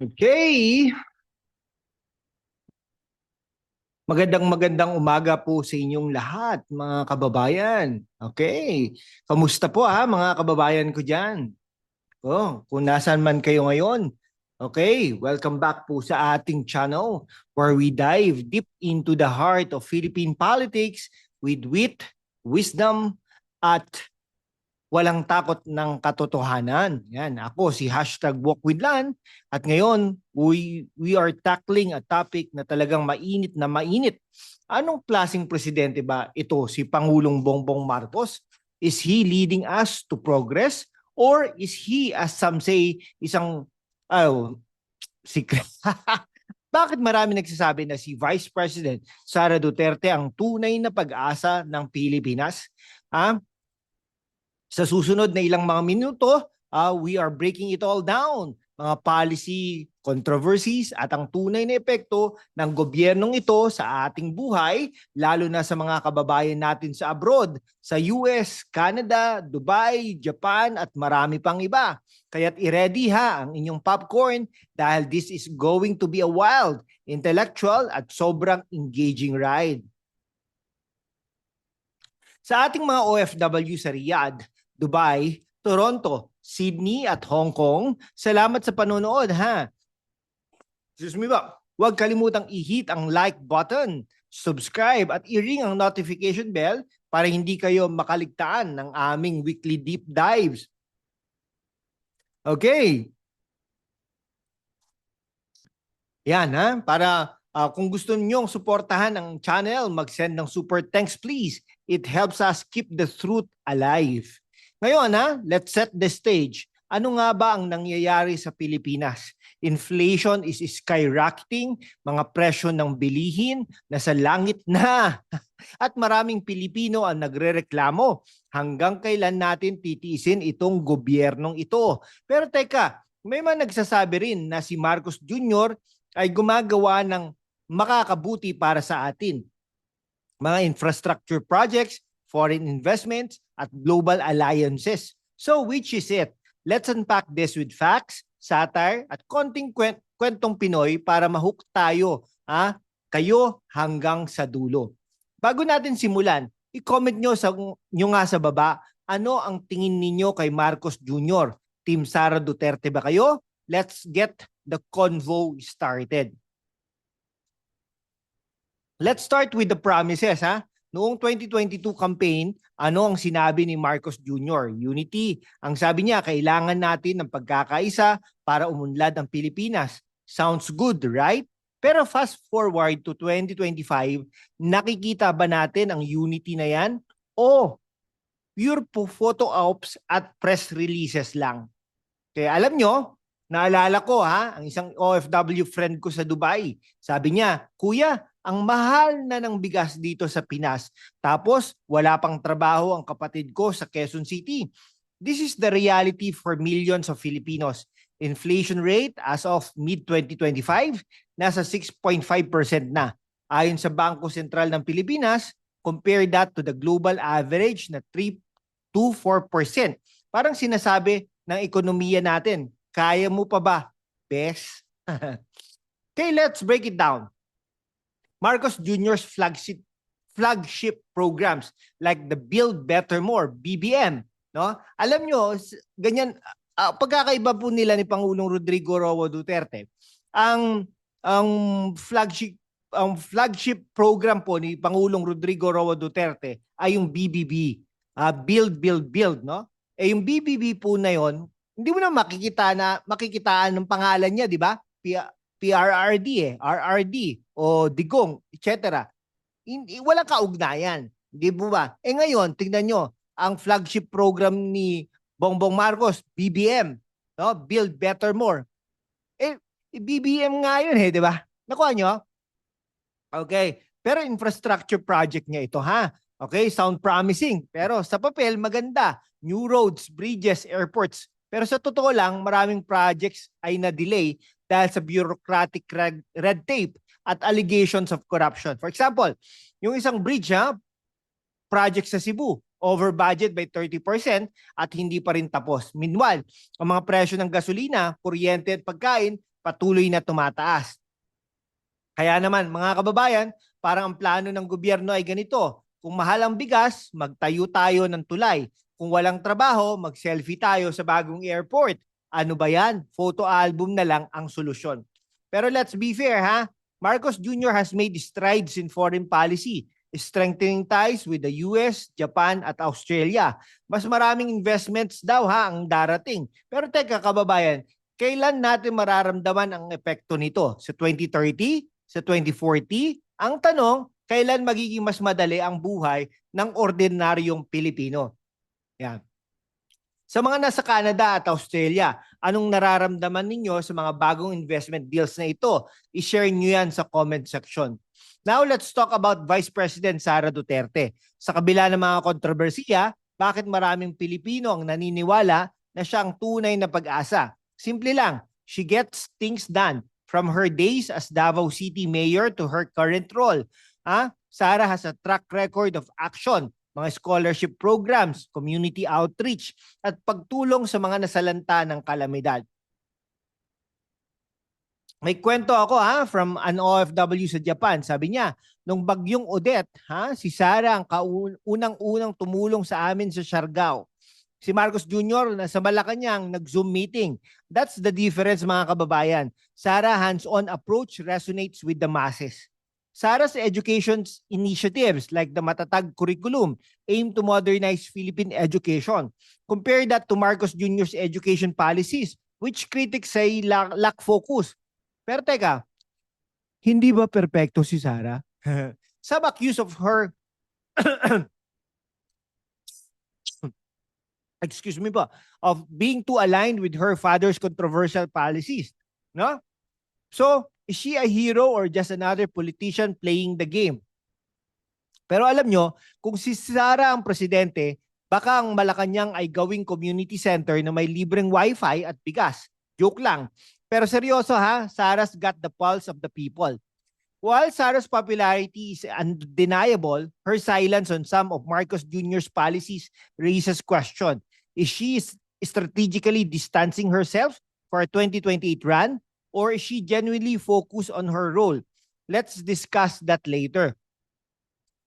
Okay, magandang umaga po sa inyong lahat, mga kababayan. Okay, kamusta po mga kababayan ko dyan? Kung nasaan man kayo ngayon. Okay, welcome back po sa ating channel where we dive deep into the heart of Philippine politics with wit, wisdom, at walang takot ng katotohanan. Yan, ako si #WalkWithLan at ngayon we are tackling a topic na talagang mainit na mainit. Anong klaseng presidente ba ito si Pangulong Bongbong Marcos? Is he leading us to progress or is he, as some say, isang secret? Bakit marami nagsasabi na si Vice President Sara Duterte ang tunay na pag-asa ng Pilipinas? Sa susunod na ilang mga minuto, we are breaking it all down. Mga policy controversies at ang tunay na epekto ng gobyernong ito sa ating buhay, lalo na sa mga kababayan natin sa abroad, sa US, Canada, Dubai, Japan at marami pang iba. Kaya't i-ready ang inyong popcorn dahil this is going to be a wild, intellectual at sobrang engaging ride. Sa ating mga OFW sa Riyadh, Dubai, Toronto, Sydney at Hong Kong, salamat sa panonood Excuse me ba? Huwag kalimutang i-hit ang like button, subscribe at i-ring ang notification bell para hindi kayo makaligtaan ng aming weekly deep dives. Okay. Yan para kung gusto ninyong suportahan ang channel, mag-send ng super thanks please. It helps us keep the truth alive. Ngayon let's set the stage. Ano nga ba ang nangyayari sa Pilipinas? Inflation is skyrocketing, mga presyo ng bilihin nasa langit na. At maraming Pilipino ang nagrereklamo. Hanggang kailan natin titiisin itong gobyernong ito? Pero teka, may mga nagsasabi rin na si Marcos Jr. ay gumagawa ng makakabuti para sa atin. Mga infrastructure projects, foreign investments, at global alliances. So which is it? Let's unpack this with facts, satire, at konting kwentong Pinoy para mahook tayo, kayo hanggang sa dulo. Bago natin simulan, i-comment nyo nga sa baba, ano ang tingin ninyo kay Marcos Jr.? Team Sara Duterte ba kayo? Let's get the convo started. Let's start with the promises Noong 2022 campaign, ano ang sinabi ni Marcos Jr.? Unity. Ang sabi niya, kailangan natin ng pagkakaisa para umunlad ang Pilipinas. Sounds good, right? Pero fast forward to 2025, nakikita ba natin ang unity na yan? O pure photo ops at press releases lang? Kaya alam nyo, naalala ko ang isang OFW friend ko sa Dubai. Sabi niya, Kuya, ang mahal na ng bigas dito sa Pinas. Tapos wala pang trabaho ang kapatid ko sa Quezon City. This is the reality for millions of Filipinos. Inflation rate as of mid-2025, nasa 6.5% na. Ayon sa Bangko Sentral ng Pilipinas, compare that to the global average na 3 to 4%. Parang sinasabi ng ekonomiya natin, kaya mo pa ba, bes? Okay, let's break it down. Marcos Jr.'s flagship programs like the Build Better More, BBM, no? Alam nyo, ganyan, pagkakaiba po nila ni Pangulong Rodrigo Roa Duterte, ang flagship program po ni Pangulong Rodrigo Roa Duterte ay yung BBB, Build, no? Yung BBB po na yon, hindi mo na makikitaan ng pangalan niya, di ba? PRRD RRD o Digong, etc. Walang kaugnayan. Di po ba? Ngayon, tingnan nyo, ang flagship program ni Bongbong Marcos, BBM, no? Build Better More. BBM nga yun di ba? Nakuha nyo? Okay. Pero infrastructure project niya ito Okay, sound promising. Pero sa papel, maganda. New roads, bridges, airports. Pero sa totoo lang, maraming projects ay na-delay dahil sa bureaucratic red tape at allegations of corruption. For example, yung isang bridge project sa Cebu, over budget by 30% at hindi pa rin tapos. Meanwhile, ang mga presyo ng gasolina, kuryente at pagkain patuloy na tumataas. Kaya naman mga kababayan, parang ang plano ng gobyerno ay ganito. Kung mahal ang bigas, magtayo tayo ng tulay. Kung walang trabaho, mag-selfie tayo sa bagong airport. Ano ba yan? Photo album na lang ang solusyon. Pero let's be fair ha, Marcos Jr. has made strides in foreign policy, strengthening ties with the US, Japan at Australia. Mas maraming investments daw ha ang darating. Pero teka kababayan, kailan natin mararamdaman ang epekto nito? Sa 2030? Sa 2040? Ang tanong, kailan magiging mas madali ang buhay ng ordinaryong Pilipino? Yan. Sa mga nasa Canada at Australia, anong nararamdaman ninyo sa mga bagong investment deals na ito? I-share nyo yan sa comment section. Now, let's talk about Vice President Sara Duterte. Sa kabila ng mga kontrobersiya, bakit maraming Pilipino ang naniniwala na siya ang tunay na pag-asa? Simple lang, she gets things done from her days as Davao City Mayor to her current role. Sara has a track record of action, mga scholarship programs, community outreach, at pagtulong sa mga nasalanta ng kalamidad. May kwento ako from an OFW sa Japan. Sabi niya, nung bagyong Odette, si Sara ang unang-unang tumulong sa amin sa Siargao. Si Marcos Jr. nasa Malacanang nag-Zoom meeting. That's the difference mga kababayan. Sara hands-on approach resonates with the masses. Sara's education initiatives like the Matatag curriculum aim to modernize Philippine education. Compare that to Marcos Jr.'s education policies, which critics say lack focus. Pero teka, hindi ba perpekto si Sara? Some accuse of her of being too aligned with her father's controversial policies. No? So, is she a hero or just another politician playing the game? Pero alam nyo, kung si Sara ang presidente, baka ang Malacanang ay gawing community center na may libreng wifi at bigas. Joke lang. Pero seryoso Sara's got the pulse of the people. While Sara's popularity is undeniable, her silence on some of Marcos Jr.'s policies raises question. Is she strategically distancing herself for a 2028 run? Or is she genuinely focused on her role? Let's discuss that later.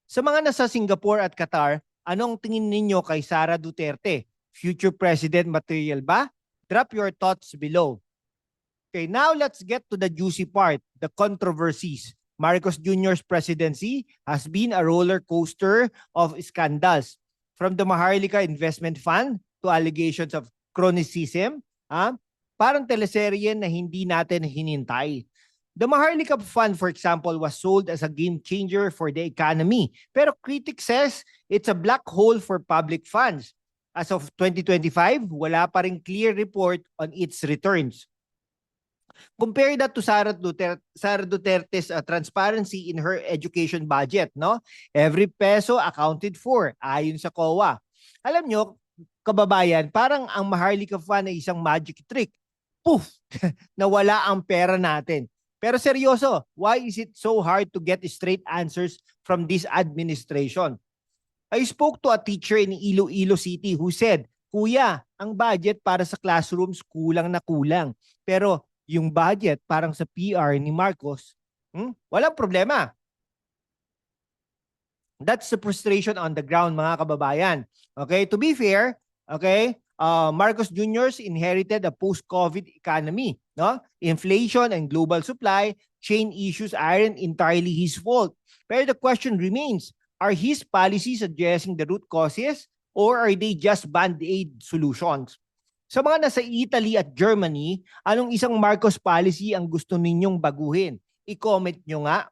Sa mga nasa Singapore at Qatar, anong tingin ninyo kay Sara Duterte? Future President material ba? Drop your thoughts below. Okay, now let's get to the juicy part, the controversies. Marcos Jr.'s presidency has been a roller coaster of scandals. From the Maharlika Investment Fund to allegations of cronyism, parang teleserye na hindi natin hinintay. The Maharlika Fund, for example, was sold as a game changer for the economy. Pero critics says it's a black hole for public funds. As of 2025, wala pa ring clear report on its returns. Compare that to Sara Duterte's transparency in her education budget. No? Every peso accounted for, ayon sa COA. Alam nyo, kababayan, parang ang Maharlika Fund ay isang magic trick. Poof! Nawala ang pera natin. Pero seryoso, why is it so hard to get straight answers from this administration? I spoke to a teacher in Iloilo City who said, Kuya, ang budget para sa classrooms kulang na kulang. Pero yung budget parang sa PR ni Marcos, walang problema. That's the frustration on the ground mga kababayan. Okay, to be fair, okay, Marcos Jr.'s inherited a post-COVID economy. No? Inflation and global supply chain issues aren't entirely his fault. Pero the question remains, are his policies addressing the root causes or are they just band-aid solutions? Sa mga nasa Italy at Germany, anong isang Marcos policy ang gusto ninyong baguhin? I-comment nyo nga.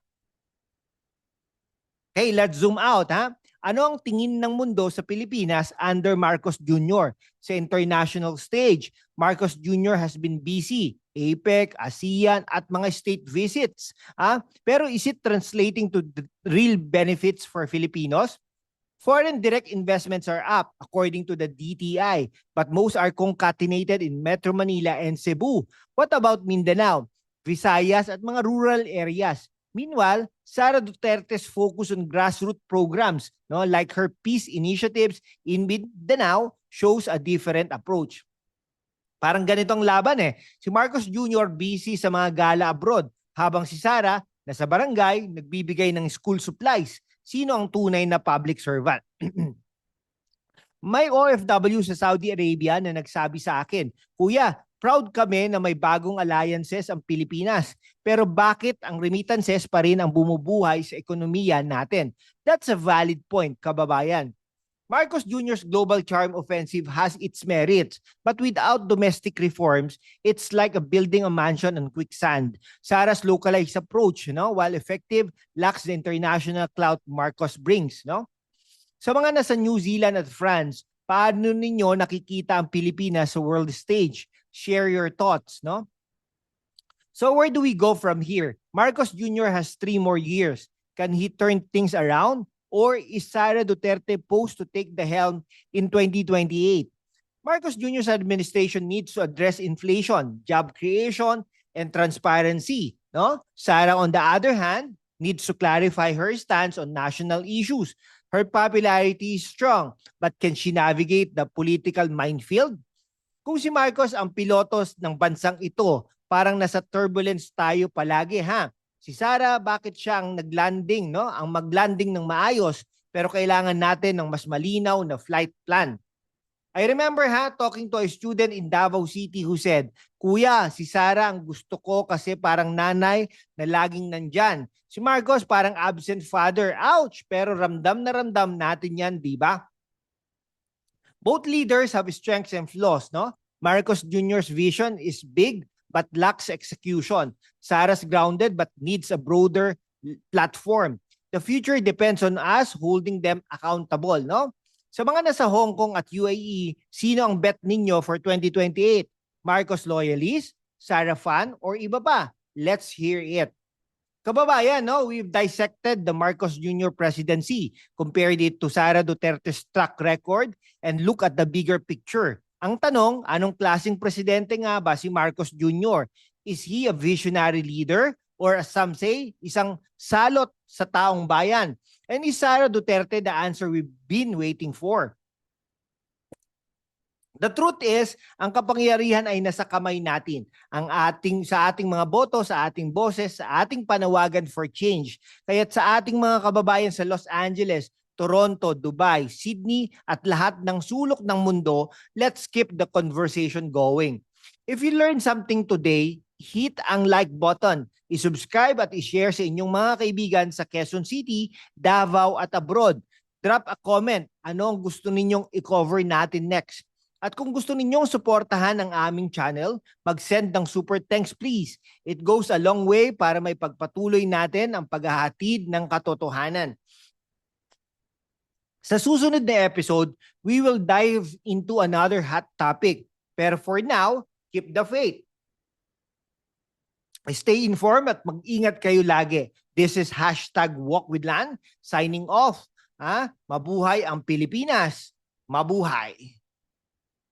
Okay, let's zoom out. Ano ang tingin ng mundo sa Pilipinas under Marcos Jr.? Sa international stage, Marcos Jr. has been busy. APEC, ASEAN at mga state visits. Pero is it translating to the real benefits for Filipinos? Foreign direct investments are up according to the DTI, but most are concatenated in Metro Manila and Cebu. What about Mindanao, Visayas at mga rural areas? Meanwhile, Sara Duterte's focus on grassroots programs, like her peace initiatives in Mindanao, shows a different approach. Parang ganitong laban eh. Si Marcos Jr. busy sa mga gala abroad, habang si Sara nasa barangay nagbibigay ng school supplies. Sino ang tunay na public servant? May OFW sa Saudi Arabia na nagsabi sa akin, Kuya, proud kami na may bagong alliances ang Pilipinas. Pero bakit ang remittances pa rin ang bumubuhay sa ekonomiya natin? That's a valid point, kababayan. Marcos Jr.'s global charm offensive has its merits, but without domestic reforms, it's like a building a mansion on quicksand. Sara's localized approach, while effective, lacks the international clout Marcos brings. Sa mga nasa New Zealand at France, paano ninyo nakikita ang Pilipinas sa world stage? Share your thoughts. So where do we go from here? Marcos Jr. has 3 more years. Can he turn things around? Or is Sara Duterte poised to take the helm in 2028? Marcos Jr.'s administration needs to address inflation, job creation, and transparency. Sara, on the other hand, needs to clarify her stance on national issues. Her popularity is strong, but can she navigate the political minefield? Kung si Marcos ang pilotos ng bansang ito, parang nasa turbulence tayo palagi, ha? Si Sara, bakit siya ang naglanding, ang maglanding ng maayos, pero kailangan natin ng mas malinaw na flight plan. I remember talking to a student in Davao City who said, Kuya, si Sara ang gusto ko kasi parang nanay na laging nandyan. Si Marcos parang absent father. Ouch! Pero ramdam na ramdam natin yan, di ba? Both leaders have strengths and flaws, Marcos Jr.'s vision is big but lacks execution. Sara's grounded but needs a broader platform. The future depends on us holding them accountable, Sa mga nasa Hong Kong at UAE, sino ang bet ninyo for 2028? Marcos loyalist, Sara fan, or iba pa? Let's hear it. Kababayan, we've dissected the Marcos Jr. presidency, compared it to Sara Duterte's track record, and look at the bigger picture. Ang tanong, anong klaseng presidente nga ba si Marcos Jr.? Is he a visionary leader or as some say, isang salot sa taong bayan? And is Sara Duterte the answer we've been waiting for? The truth is, ang kapangyarihan ay nasa kamay natin. Sa ating mga boto, sa ating boses, sa ating panawagan for change. Kaya't sa ating mga kababayan sa Los Angeles, Toronto, Dubai, Sydney, at lahat ng sulok ng mundo, let's keep the conversation going. If you learned something today, hit ang like button, i-subscribe at i-share sa inyong mga kaibigan sa Quezon City, Davao at abroad. Drop a comment, ano ang gusto ninyong i-cover natin next. At kung gusto ninyong suportahan ang aming channel, mag-send ng super thanks please. It goes a long way para may pagpatuloy natin ang paghahatid ng katotohanan. Sa susunod na episode, we will dive into another hot topic. Pero for now, keep the faith. Stay informed at mag-ingat kayo lagi. This is #WalkWithLan signing off. Mabuhay ang Pilipinas. Mabuhay.